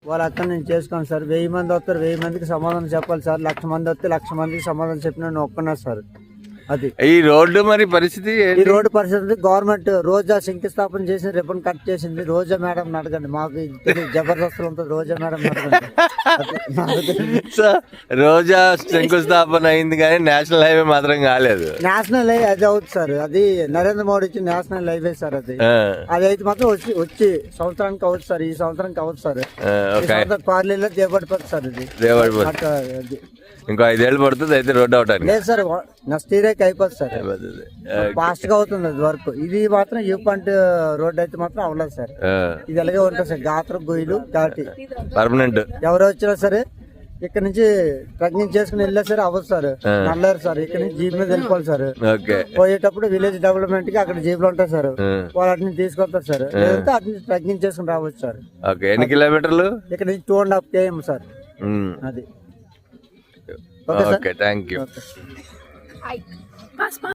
వాళ్ళు అక్కడ నేను చేసుకోను సార్. 1000 మంది వస్తారు, 1000 మందికి సమాధానం చెప్పాలి సార్. 1,00,000 మంది వస్తే 1,00,000 మందికి సమాధానం చెప్పిన నేను ఒక్కన్నా సార్. అది ఈ రోడ్డు మరి పరిస్థితి ఈ రోడ్డు పరిస్థితి గవర్నమెంట్ రోజా శంకుస్థాపన చేసి రిబ్బన్ కట్ చేసింది. రోజా మేడం అడగండి, మాకు జబర్దస్తులు ఉంటుంది. రోజా మేడం అడగండి. సో రోజా శంకుస్థాపన అయింది కానీ నేషనల్ హైవే మాత్రం కాలేదు. నేషనల్ హైవే అది అవుతుంది సార్. అది నరేంద్ర మోడీ ఇచ్చిన నేషనల్ హైవే సార్. అది అయితే మాత్రం వచ్చి సంవత్సరానికి అవుతుంది సార్. ఈ సంవత్సరానికి అవుతుంది సార్. పార్లీలో దేవడిపోతుంది సార్. ఇది దేవడిపోతుంది. ఇంకో 5 ఏళ్ళు పడుతుంది అయితే రోడ్ అవటానికి. లేదు సార్, నెక్స్ట్ ఇయర్ అయిపోతుంది సార్. ఫాస్ట్ గా అవుతుంది అది వర్క్. ఇది మాత్రం యూ పాయింట్ రోడ్ అయితే మాత్రం అవ్వలేదు సార్. ఇది అలాగే ఉంటుంది సార్. గాత్ర గొయ్యలు ఘాటి పర్మనెంట్. ఎవరు వచ్చినా సరే ఇక్కడ నుంచి ట్రెక్కింగ్ చేసుకుని వెళ్ళా సరే అవ్వదు సార్. నల్లారు సార్. ఇక్కడ నుంచి జీప్ మీద వెళ్ళిపోవాలి సార్. పోయేటప్పుడు విలేజ్ డెవలప్మెంట్ కి అక్కడ జీపులు ఉంటాయి సార్. వాళ్ళు అటు నుంచి తీసుకొస్తారు సార్. లేదంటే అటు నుంచి ట్రెక్కింగ్ చేసుకుని రావచ్చు సార్. ఎన్ని కిలోమీటర్లు? ఇక్కడ నుంచి 2.5 km సార్. అది ఓకే, థ్యాంక్ యూ.